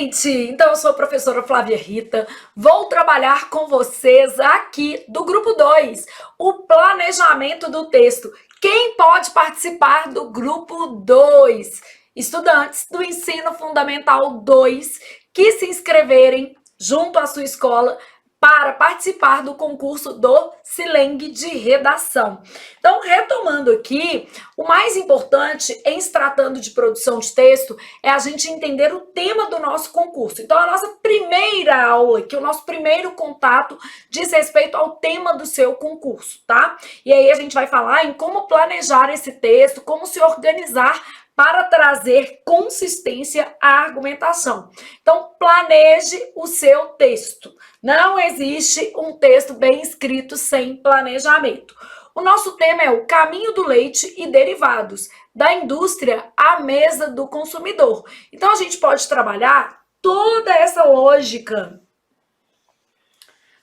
gente! Então, eu sou a professora Flávia Rita, vou trabalhar com vocês aqui do grupo 2, o planejamento do texto. Quem pode participar do grupo 2? Estudantes do Ensino Fundamental 2 que se inscreverem junto à sua escola para participar do concurso do Sileng de redação. Então, retomando aqui, o mais importante em se tratando de produção de texto é a gente entender o tema do nosso concurso. Então, a nossa primeira aula, que o nosso primeiro contato diz respeito ao tema do seu concurso, tá? E aí a gente vai falar em como planejar esse texto, como se organizar para trazer consistência à argumentação. Então, planeje o seu texto. Não existe um texto bem escrito sem planejamento. O nosso tema é o caminho do leite e derivados, da indústria à mesa do consumidor. Então, a gente pode trabalhar toda essa lógica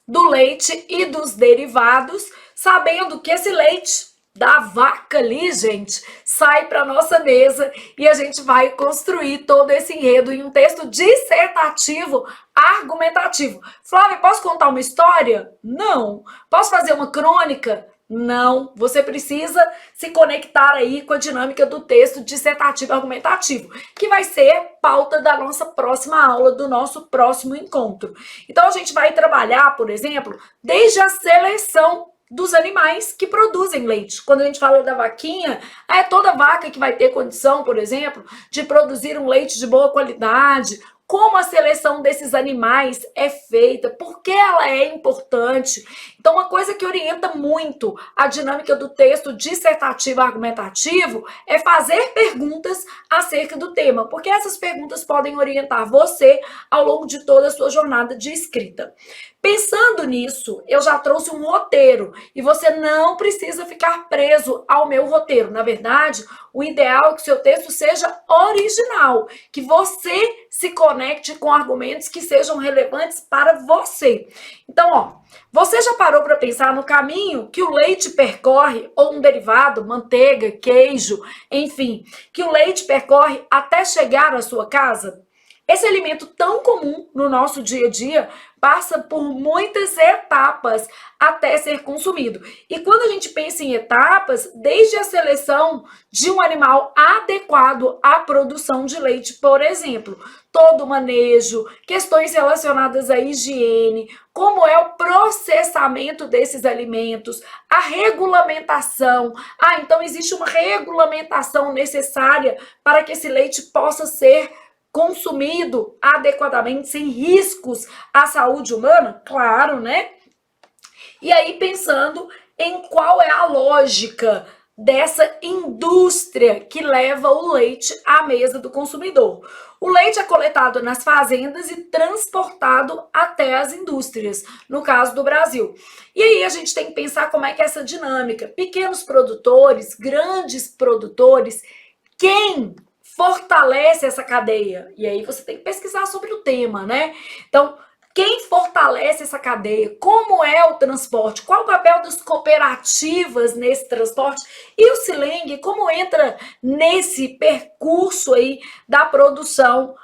do leite e dos derivados, sabendo que esse leite da vaca ali, gente, sai para nossa mesa e a gente vai construir todo esse enredo em um texto dissertativo, argumentativo. Flávia, posso contar uma história? Não. Posso fazer uma crônica? Não. Você precisa se conectar aí com a dinâmica do texto dissertativo argumentativo, que vai ser pauta da nossa próxima aula, do nosso próximo encontro. Então, a gente vai trabalhar, por exemplo, desde a seleção dos animais que produzem leite. Quando a gente fala da vaquinha, é toda vaca que vai ter condição, por exemplo, de produzir um leite de boa qualidade. Como a seleção desses animais é feita, por que ela é importante. Então, uma coisa que orienta muito a dinâmica do texto dissertativo argumentativo é fazer perguntas acerca do tema, porque essas perguntas podem orientar você ao longo de toda a sua jornada de escrita. Pensando nisso, eu já trouxe um roteiro e você não precisa ficar preso ao meu roteiro. Na verdade, o ideal é que o seu texto seja original, que você se conecte com argumentos que sejam relevantes para você. Então, você já parou para pensar no caminho que o leite percorre, ou um derivado, manteiga, queijo, enfim, que o leite percorre até chegar à sua casa? Esse alimento tão comum no nosso dia a dia passa por muitas etapas até ser consumido. E quando a gente pensa em etapas, desde a seleção de um animal adequado à produção de leite, por exemplo, todo o manejo, questões relacionadas à higiene, como é o processamento desses alimentos, a regulamentação. Então existe uma regulamentação necessária para que esse leite possa ser consumido adequadamente, sem riscos à saúde humana? Claro, né? E aí, pensando em qual é a lógica dessa indústria que leva o leite à mesa do consumidor. O leite é coletado nas fazendas e transportado até as indústrias, no caso do Brasil. E aí a gente tem que pensar como é que é essa dinâmica. Pequenos produtores, grandes produtores, quem fortalece essa cadeia? E aí você tem que pesquisar sobre o tema, né? Então, quem fortalece essa cadeia? Como é o transporte? Qual o papel das cooperativas nesse transporte? E o Sileng, como entra nesse percurso aí da produção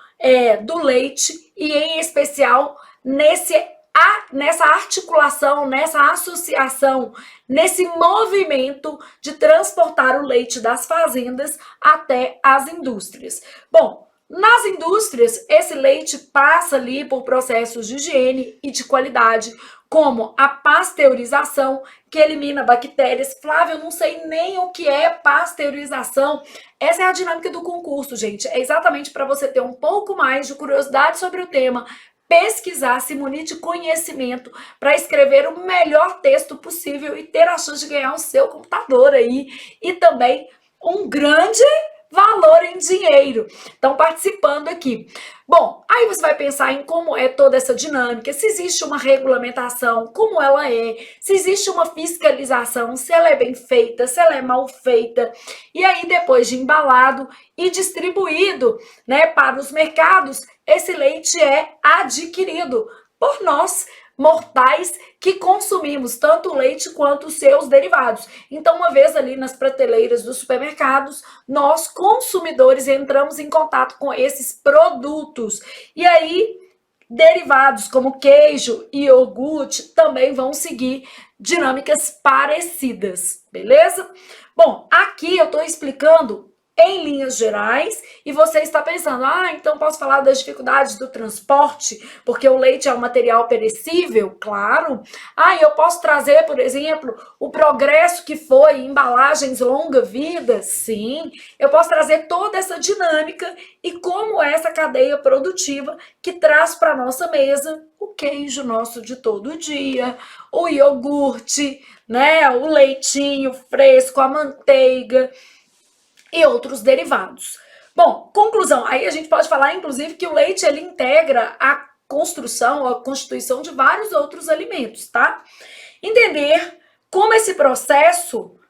do leite e, em especial, nessa articulação, nessa associação, nesse movimento de transportar o leite das fazendas até as indústrias. Bom, nas indústrias, esse leite passa ali por processos de higiene e de qualidade, como a pasteurização, que elimina bactérias. Flávia, eu não sei nem o que é pasteurização. Essa é a dinâmica do concurso, gente. É exatamente para você ter um pouco mais de curiosidade sobre o tema, pesquisar, se munir de conhecimento para escrever o melhor texto possível e ter a chance de ganhar o seu computador aí e também um grande valor em dinheiro. Então, participando aqui. Bom, aí você vai pensar em como é toda essa dinâmica, se existe uma regulamentação, como ela é, se existe uma fiscalização, se ela é bem feita, se ela é mal feita. E aí, depois de embalado e distribuído, né, para os mercados, esse leite é adquirido por nós, mortais que consumimos tanto o leite quanto os seus derivados. Então, uma vez ali nas prateleiras dos supermercados, nós consumidores entramos em contato com esses produtos. E aí, derivados como queijo e iogurte também vão seguir dinâmicas parecidas, beleza? Bom, aqui eu estou explicando em linhas gerais, e você está pensando, então posso falar das dificuldades do transporte, porque o leite é um material perecível? Claro. Eu posso trazer, por exemplo, o progresso que foi em embalagens longa-vida? Sim. Eu posso trazer toda essa dinâmica e como essa cadeia produtiva que traz para nossa mesa o queijo nosso de todo dia, o iogurte, né, o leitinho fresco, a manteiga e outros derivados. Bom, conclusão, aí a gente pode falar, inclusive, que o leite ele integra a construção, a constituição de vários outros alimentos, tá? Entender como esse processo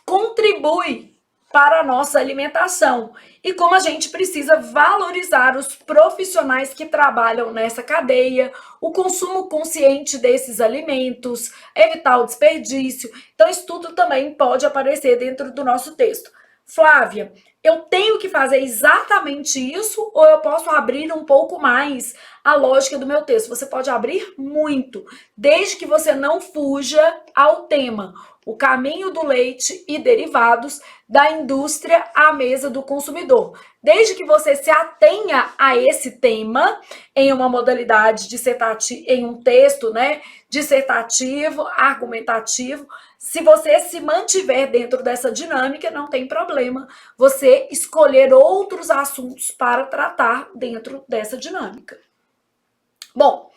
contribui para a nossa alimentação e como a gente precisa valorizar os profissionais que trabalham nessa cadeia, o consumo consciente desses alimentos, evitar o desperdício. Então, isso tudo também pode aparecer dentro do nosso texto. Flávia, eu tenho que fazer exatamente isso ou eu posso abrir um pouco mais a lógica do meu texto? Você pode abrir muito, desde que você não fuja ao tema. O caminho do leite e derivados da indústria à mesa do consumidor. Desde que você se atenha a esse tema em uma modalidade dissertativa, em um texto, né, dissertativo, argumentativo, se você se mantiver dentro dessa dinâmica, não tem problema você escolher outros assuntos para tratar dentro dessa dinâmica. Bom,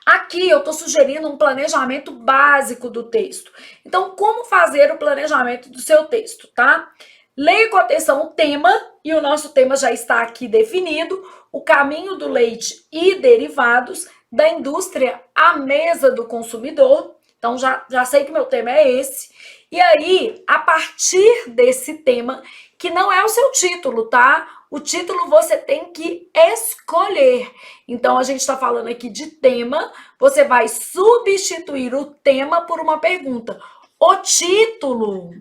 aqui eu estou sugerindo um planejamento básico do texto. Então, como fazer o planejamento do seu texto, tá? Leia com atenção o tema, e o nosso tema já está aqui definido, o caminho do leite e derivados da indústria à mesa do consumidor. Então, já sei que meu tema é esse. E aí, a partir desse tema, que não é o seu título, tá? O título você tem que escolher. Então, a gente está falando aqui de tema, você vai substituir o tema por uma pergunta. O título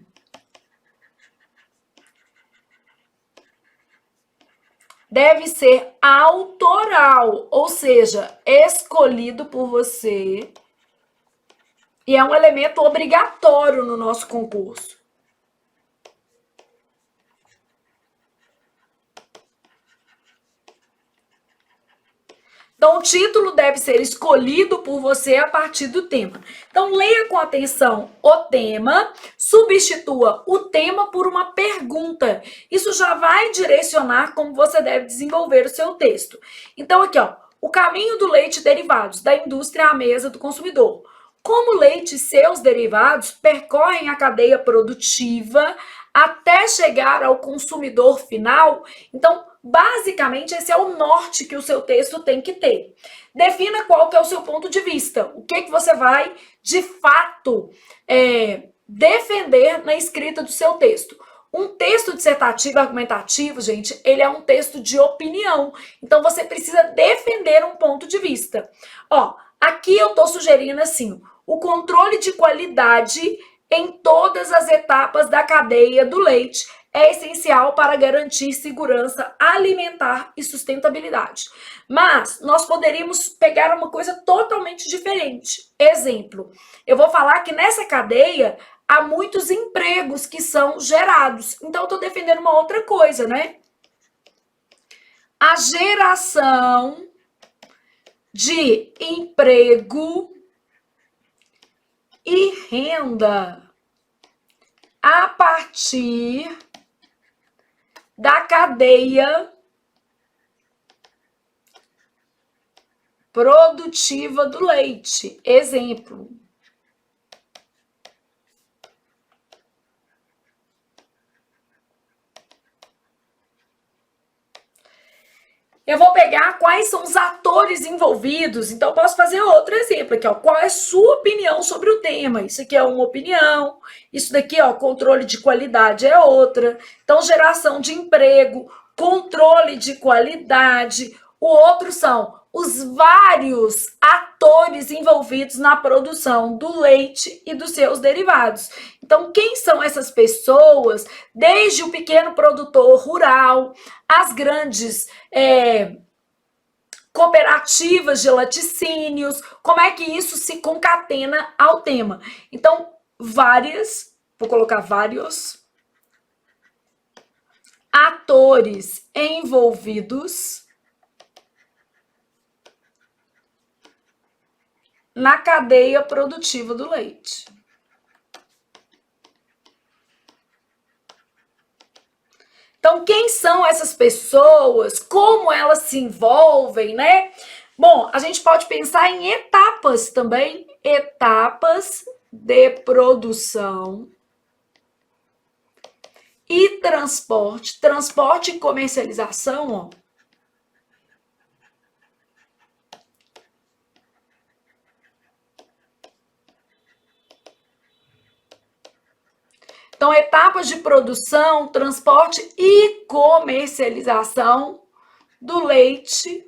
deve ser autoral, ou seja, escolhido por você. E é um elemento obrigatório no nosso concurso. Então, o título deve ser escolhido por você a partir do tema. Então, leia com atenção o tema, substitua o tema por uma pergunta. Isso já vai direcionar como você deve desenvolver o seu texto. Então, aqui, ó, o caminho do leite e derivados, da indústria à mesa do consumidor. Como o leite e seus derivados percorrem a cadeia produtiva até chegar ao consumidor final. Então, basicamente, esse é o norte que o seu texto tem que ter. Defina qual que é o seu ponto de vista. O que você vai, de fato, defender na escrita do seu texto. Um texto dissertativo argumentativo, gente, ele é um texto de opinião. Então, você precisa defender um ponto de vista. Ó, aqui eu estou sugerindo assim, o controle de qualidade em todas as etapas da cadeia do leite é essencial para garantir segurança alimentar e sustentabilidade. Mas nós poderíamos pegar uma coisa totalmente diferente. Exemplo, eu vou falar que nessa cadeia há muitos empregos que são gerados. Então, eu estou defendendo uma outra coisa, né? A geração de emprego e renda a partir da cadeia produtiva do leite. Exemplo. Eu vou pegar quais são os atores envolvidos, então eu posso fazer outro exemplo aqui, ó. Qual é a sua opinião sobre o tema? Isso aqui é uma opinião, isso daqui, ó, controle de qualidade é outra. Então, geração de emprego, controle de qualidade. O outro são os vários atores envolvidos na produção do leite e dos seus derivados. Então, quem são essas pessoas? Desde o pequeno produtor rural, as grandes cooperativas de laticínios, como é que isso se concatena ao tema? Então, vou colocar vários atores envolvidos na cadeia produtiva do leite. Então, quem são essas pessoas? Como elas se envolvem, né? Bom, a gente pode pensar em etapas também, etapas de produção e transporte. Transporte e comercialização, ó. Então, etapas de produção, transporte e comercialização do leite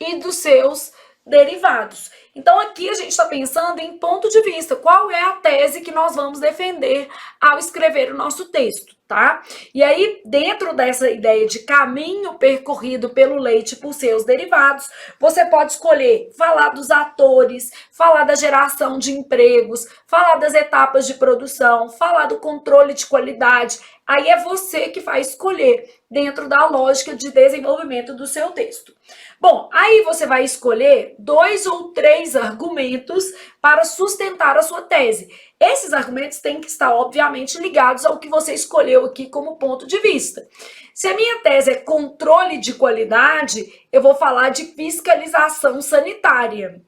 e dos seus derivados. Então, aqui a gente está pensando em ponto de vista. Qual é a tese que nós vamos defender ao escrever o nosso texto, tá? E aí, dentro dessa ideia de caminho percorrido pelo leite por seus derivados, você pode escolher falar dos atores, falar da geração de empregos, falar das etapas de produção, falar do controle de qualidade. Aí é você que vai escolher dentro da lógica de desenvolvimento do seu texto. Bom, aí você vai escolher 2 ou 3 argumentos para sustentar a sua tese. Esses argumentos têm que estar, obviamente, ligados ao que você escolheu aqui como ponto de vista. Se a minha tese é controle de qualidade, eu vou falar de fiscalização sanitária.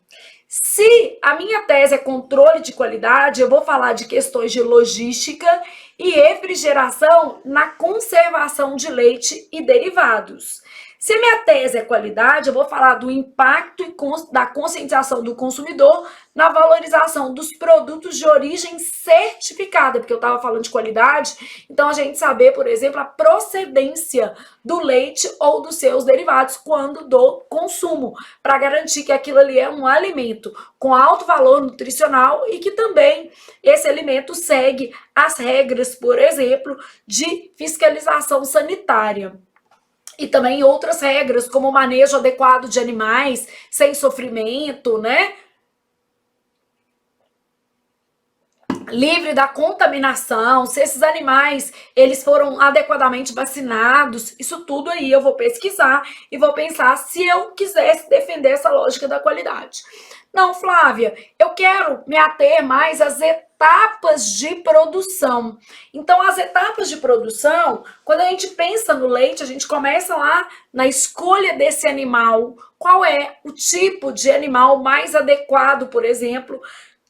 Se a minha tese é controle de qualidade, eu vou falar de questões de logística e refrigeração na conservação de leite e derivados. Se a minha tese é qualidade, eu vou falar do impacto e da conscientização do consumidor na valorização dos produtos de origem certificada, porque eu estava falando de qualidade, então a gente saber, por exemplo, a procedência do leite ou dos seus derivados quando do consumo, para garantir que aquilo ali é um alimento com alto valor nutricional e que também esse alimento segue as regras, por exemplo, de fiscalização sanitária. E também outras regras, como o manejo adequado de animais, sem sofrimento, né? Livre da contaminação, se esses animais eles foram adequadamente vacinados, isso tudo aí eu vou pesquisar e vou pensar se eu quisesse defender essa lógica da qualidade. Não, Flávia, eu quero me ater mais às etapas de produção. Então, as etapas de produção, quando a gente pensa no leite, a gente começa lá na escolha desse animal. Qual é o tipo de animal mais adequado, por exemplo,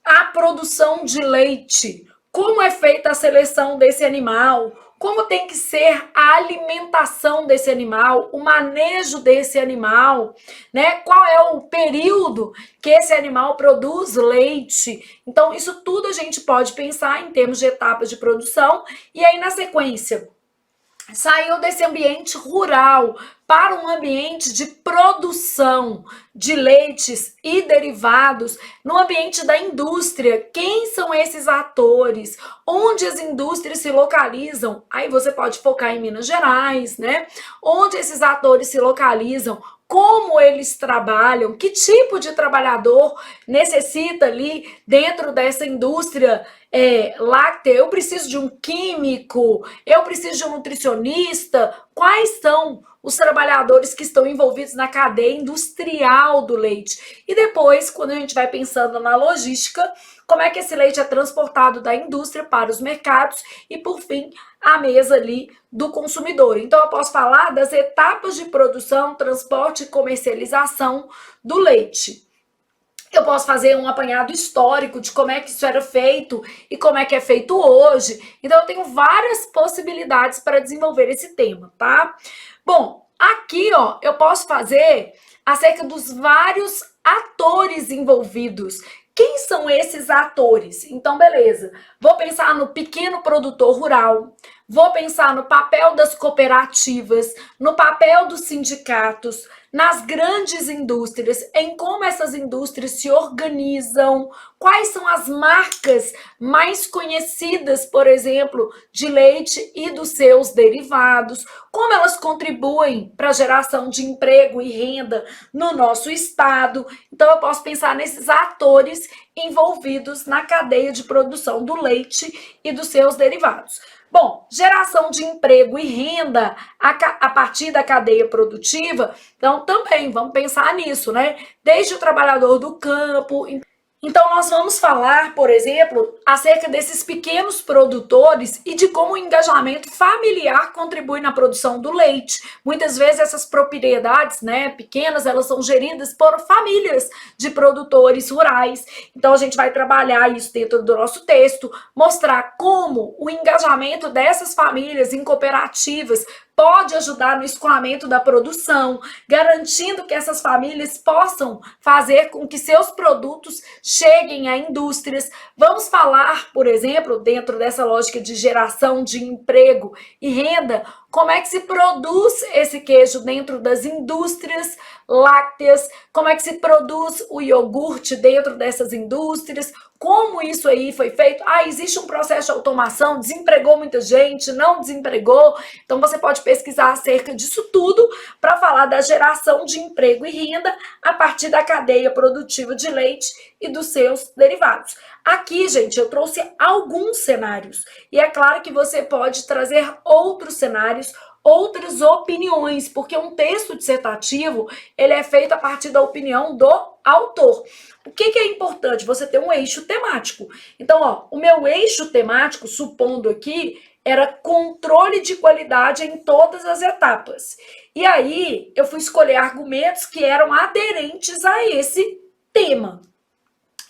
à produção de leite? Como é feita a seleção desse animal? Como tem que ser a alimentação desse animal, o manejo desse animal, né? Qual é o período que esse animal produz leite? Então, isso tudo a gente pode pensar em termos de etapas de produção. E aí, na sequência, saiu desse ambiente rural para um ambiente de produção de leites e derivados no ambiente da indústria. Quem são esses atores? Onde as indústrias se localizam? Aí você pode focar em Minas Gerais, né? Onde esses atores se localizam? Como eles trabalham? Que tipo de trabalhador necessita ali dentro dessa indústria láctea? Eu preciso de um químico? Eu preciso de um nutricionista? Quais são os trabalhadores que estão envolvidos na cadeia industrial do leite? E depois, quando a gente vai pensando na logística, como é que esse leite é transportado da indústria para os mercados e, por fim, à mesa ali do consumidor. Então, eu posso falar das etapas de produção, transporte e comercialização do leite. Eu posso fazer um apanhado histórico de como é que isso era feito e como é que é feito hoje. Então, eu tenho várias possibilidades para desenvolver esse tema, tá? Bom, aqui, ó, eu posso fazer acerca dos vários atores envolvidos. Quem são esses atores? Então, beleza. Vou pensar no pequeno produtor rural, vou pensar no papel das cooperativas, no papel dos sindicatos, nas grandes indústrias, em como essas indústrias se organizam, quais são as marcas mais conhecidas, por exemplo, de leite e dos seus derivados, como elas contribuem para a geração de emprego e renda no nosso estado. Então, eu posso pensar nesses atores envolvidos na cadeia de produção do leite e dos seus derivados. Bom, geração de emprego e renda a partir da cadeia produtiva, então também vamos pensar nisso, né? Desde o trabalhador do campo. Então, nós vamos falar, por exemplo, acerca desses pequenos produtores e de como o engajamento familiar contribui na produção do leite. Muitas vezes essas propriedades, né, pequenas, elas são geridas por famílias de produtores rurais. Então, a gente vai trabalhar isso dentro do nosso texto, mostrar como o engajamento dessas famílias em cooperativas pode ajudar no escoamento da produção, garantindo que essas famílias possam fazer com que seus produtos cheguem a indústrias. Vamos falar, por exemplo, dentro dessa lógica de geração de emprego e renda, como é que se produz esse queijo dentro das indústrias lácteas, como é que se produz o iogurte dentro dessas indústrias, como isso aí foi feito. Existe um processo de automação, desempregou muita gente, não desempregou. Então, você pode pesquisar acerca disso tudo para falar da geração de emprego e renda a partir da cadeia produtiva de leite e dos seus derivados. Aqui, gente, eu trouxe alguns cenários. E é claro que você pode trazer outros cenários, outras opiniões, porque um texto dissertativo, ele é feito a partir da opinião do autor. O que é importante? Você ter um eixo temático. Então, o meu eixo temático, supondo aqui, era controle de qualidade em todas as etapas. E aí, eu fui escolher argumentos que eram aderentes a esse tema.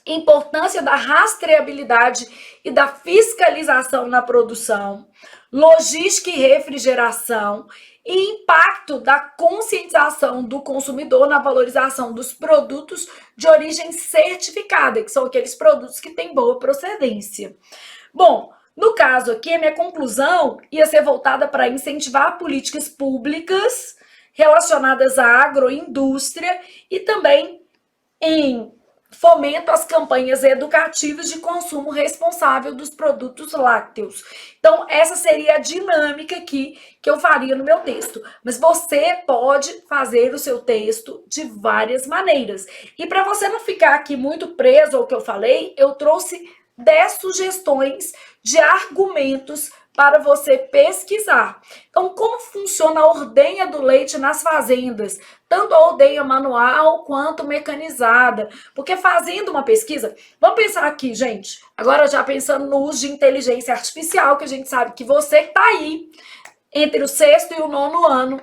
Importância da rastreabilidade e da fiscalização na produção, logística e refrigeração e impacto da conscientização do consumidor na valorização dos produtos de origem certificada, que são aqueles produtos que têm boa procedência. Bom, no caso aqui, a minha conclusão ia ser voltada para incentivar políticas públicas relacionadas à agroindústria e também em fomento às campanhas educativas de consumo responsável dos produtos lácteos. Então, essa seria a dinâmica aqui que eu faria no meu texto. Mas você pode fazer o seu texto de várias maneiras. E para você não ficar aqui muito preso ao que eu falei, eu trouxe 10 sugestões de argumentos para você pesquisar. Então, como funciona a ordenha do leite nas fazendas? Tanto a ordenha manual quanto mecanizada. Porque fazendo uma pesquisa, vamos pensar aqui, gente, agora já pensando no uso de inteligência artificial, que a gente sabe que você que está aí, entre o 6º e o 9º ano,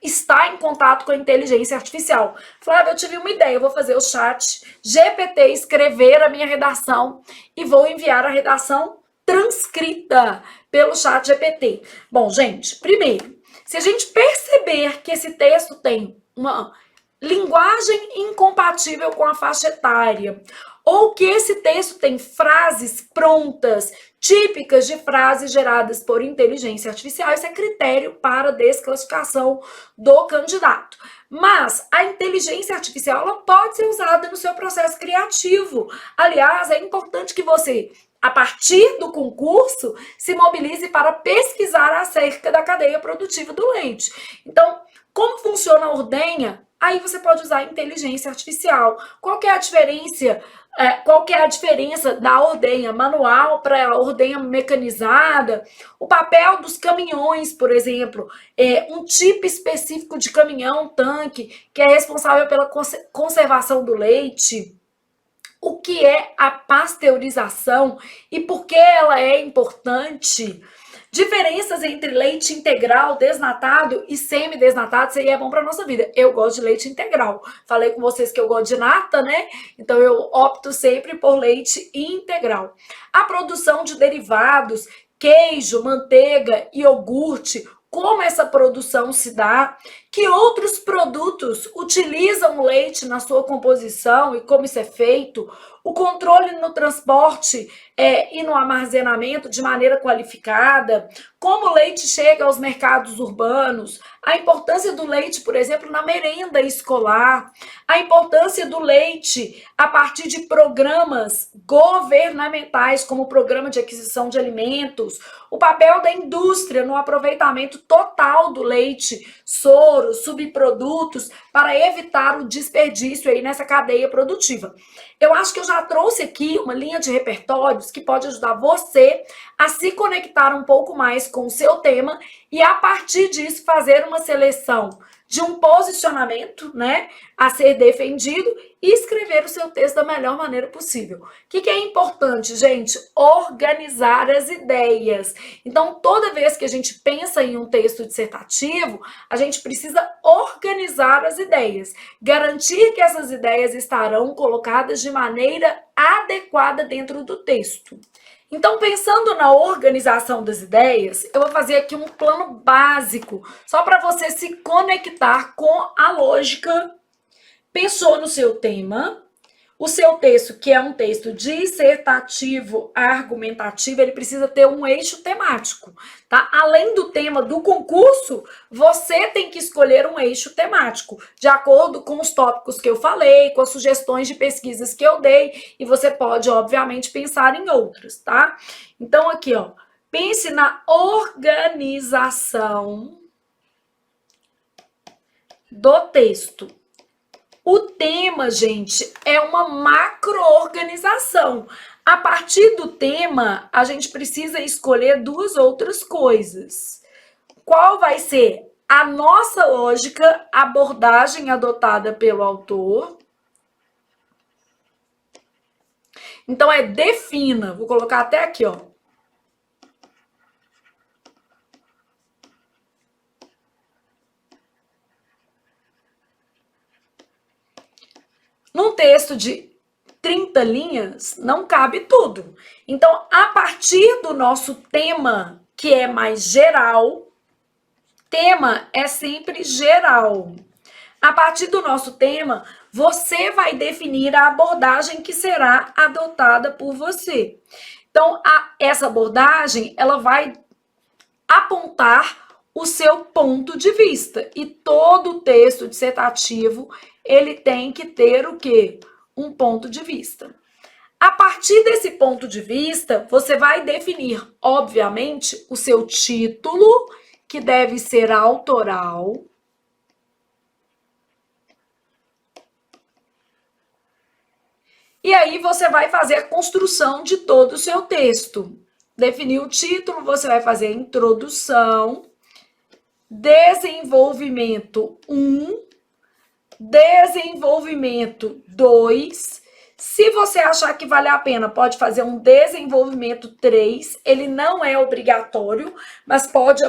está em contato com a inteligência artificial. Flávia, eu tive uma ideia, eu vou fazer o chat GPT, escrever a minha redação e vou enviar a redação transcrita pelo chat GPT. Bom, gente, primeiro, se a gente perceber que esse texto tem uma linguagem incompatível com a faixa etária, ou que esse texto tem frases prontas, típicas de frases geradas por inteligência artificial, isso é critério para desclassificação do candidato. Mas a inteligência artificial ela pode ser usada no seu processo criativo. Aliás, é importante que você, a partir do concurso, se mobilize para pesquisar acerca da cadeia produtiva do leite. Então, como funciona a ordenha? Aí você pode usar a inteligência artificial. Qual que é a diferença? Qual que é a diferença da ordenha manual para a ordenha mecanizada? O papel dos caminhões, por exemplo, um tipo específico de caminhão, tanque, que é responsável pela conservação do leite. O que é a pasteurização e por que ela é importante? Diferenças entre leite integral, desnatado e semidesnatado, isso aí é bom para nossa vida. Eu gosto de leite integral. Falei com vocês que eu gosto de nata, né? Então eu opto sempre por leite integral. A produção de derivados, queijo, manteiga, iogurte, como essa produção se dá, Que outros produtos utilizam o leite na sua composição e como isso é feito? O controle no transporte e no armazenamento de maneira qualificada, como o leite chega aos mercados urbanos, a importância do leite, por exemplo, na merenda escolar, a importância do leite a partir de programas governamentais, como o Programa de Aquisição de Alimentos, o papel da indústria no aproveitamento total do leite, soro, subprodutos, para evitar o desperdício aí nessa cadeia produtiva. Eu acho que eu já trouxe aqui uma linha de repertórios que pode ajudar você a se conectar um pouco mais com o seu tema e, a partir disso, fazer uma seleção de um posicionamento, né, a ser defendido e escrever o seu texto da melhor maneira possível. O que é importante, gente? Organizar as ideias. Então, toda vez que a gente pensa em um texto dissertativo, a gente precisa organizar as ideias, garantir que essas ideias estarão colocadas de maneira adequada dentro do texto. Então, pensando na organização das ideias, eu vou fazer aqui um plano básico, só para você se conectar com a lógica. Pensou no seu tema, o seu texto, que é um texto dissertativo, argumentativo, ele precisa ter um eixo temático, tá? Além do tema do concurso, você tem que escolher um eixo temático, de acordo com os tópicos que eu falei, com as sugestões de pesquisas que eu dei, e você pode, obviamente, pensar em outras, tá? Então, aqui, ó, pense na organização do texto. O tema, gente, é uma macro-organização. A partir do tema, a gente precisa escolher duas outras coisas. Qual vai ser a nossa lógica, abordagem adotada pelo autor? Então, defina. Vou colocar até aqui, ó. Num texto de 30 linhas, não cabe tudo. Então, a partir do nosso tema, que é mais geral, tema é sempre geral. A partir do nosso tema, você vai definir a abordagem que será adotada por você. Então, essa abordagem, ela vai apontar o seu ponto de vista. E todo texto dissertativo, ele tem que ter o quê? Um ponto de vista. A partir desse ponto de vista, você vai definir, obviamente, o seu título, que deve ser autoral. E aí você vai fazer a construção de todo o seu texto. Definir o título, você vai fazer a introdução, desenvolvimento 1, desenvolvimento 2. Se você achar que vale a pena, pode fazer um desenvolvimento 3. Ele não é obrigatório, mas pode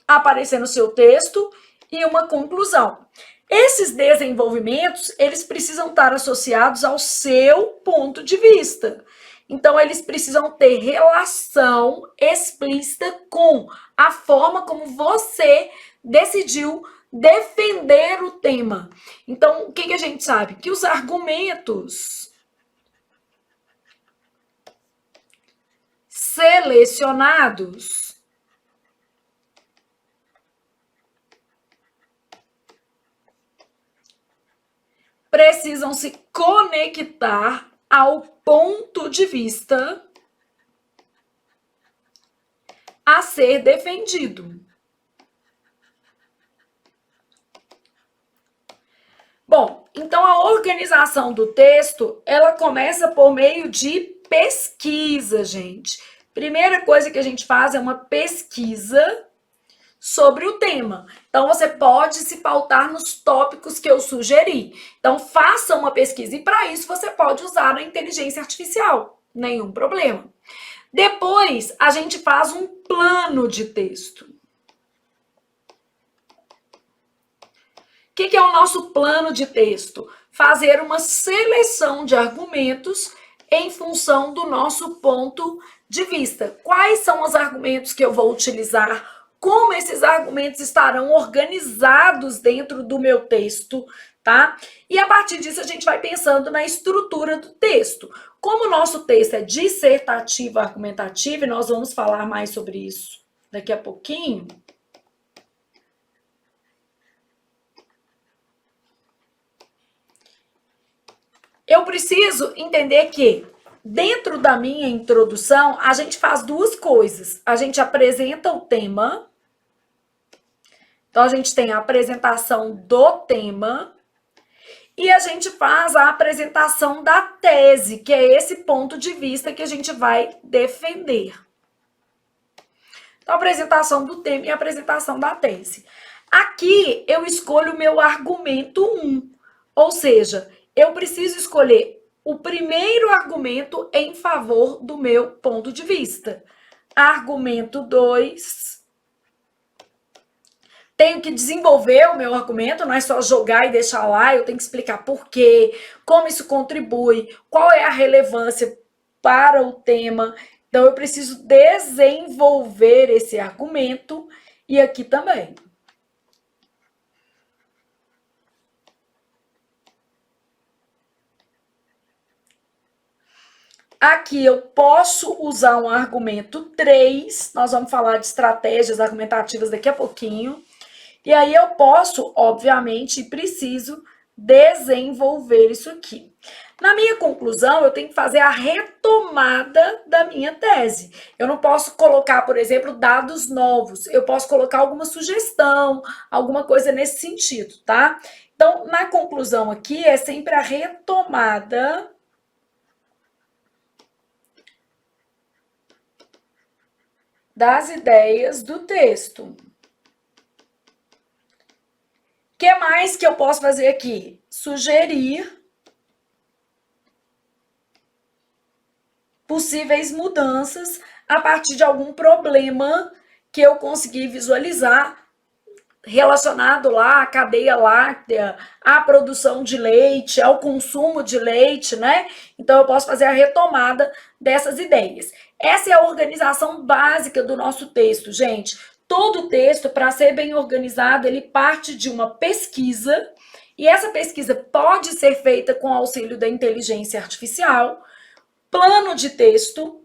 aparecer no seu texto. E uma conclusão. Esses desenvolvimentos, eles precisam estar associados ao seu ponto de vista. Então, eles precisam ter relação explícita com a forma como você decidiu defender o tema. Então, o que a gente sabe? Que os argumentos selecionados precisam se conectar ao ponto de vista a ser defendido. Bom, então a organização do texto, ela começa por meio de pesquisa, gente. Primeira coisa que a gente faz é uma pesquisa sobre o tema. Então, você pode se pautar nos tópicos que eu sugeri. Então, faça uma pesquisa. E, para isso, você pode usar a inteligência artificial. Nenhum problema. Depois, a gente faz um plano de texto. O que é o nosso plano de texto? Fazer uma seleção de argumentos em função do nosso ponto de vista. Quais são os argumentos que eu vou utilizar como esses argumentos estarão organizados dentro do meu texto, tá? E a partir disso a gente vai pensando na estrutura do texto. Como o nosso texto é dissertativo argumentativo, e nós vamos falar mais sobre isso daqui a pouquinho, eu preciso entender que dentro da minha introdução, a gente faz duas coisas. A gente apresenta o tema. Então, a gente tem a apresentação do tema e a gente faz a apresentação da tese, que é esse ponto de vista que a gente vai defender. Então, a apresentação do tema e a apresentação da tese. Aqui, eu escolho o meu argumento 1, ou seja, eu preciso escolher o primeiro argumento em favor do meu ponto de vista. Argumento 2. Tenho que desenvolver o meu argumento, não é só jogar e deixar lá, eu tenho que explicar por quê, como isso contribui, qual é a relevância para o tema. Então, eu preciso desenvolver esse argumento e aqui também. Aqui eu posso usar um argumento 3, nós vamos falar de estratégias argumentativas daqui a pouquinho. E aí eu posso, obviamente, e preciso desenvolver isso aqui. Na minha conclusão, eu tenho que fazer a retomada da minha tese. Eu não posso colocar, por exemplo, dados novos. Eu posso colocar alguma sugestão, alguma coisa nesse sentido, tá? Então, na conclusão aqui, é sempre a retomada das ideias do texto. O que mais que eu posso fazer aqui? Sugerir possíveis mudanças a partir de algum problema que eu consegui visualizar relacionado lá à cadeia láctea, à produção de leite, ao consumo de leite, né? Então, eu posso fazer a retomada dessas ideias. Essa é a organização básica do nosso texto, gente. Todo texto, para ser bem organizado, ele parte de uma pesquisa, e essa pesquisa pode ser feita com auxílio da inteligência artificial, plano de texto,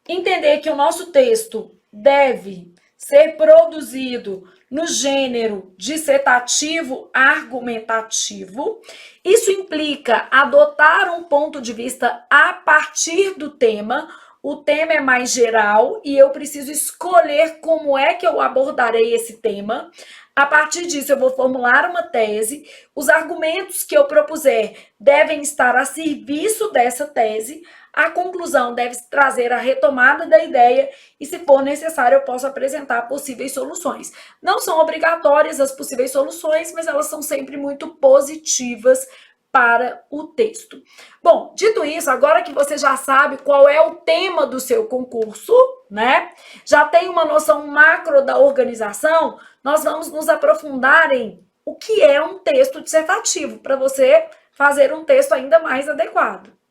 entender que o nosso texto deve ser produzido no gênero dissertativo argumentativo. Isso implica adotar um ponto de vista a partir do tema. O tema é mais geral e eu preciso escolher como é que eu abordarei esse tema. A partir disso, eu vou formular uma tese. Os argumentos que eu propuser devem estar a serviço dessa tese. A conclusão deve trazer a retomada da ideia e, se for necessário, eu posso apresentar possíveis soluções. Não são obrigatórias as possíveis soluções, mas elas são sempre muito positivas para o texto. Bom, dito isso, agora que você já sabe qual é o tema do seu concurso, né? Já tem uma noção macro da organização, nós vamos nos aprofundar em o que é um texto dissertativo, para você fazer um texto ainda mais adequado.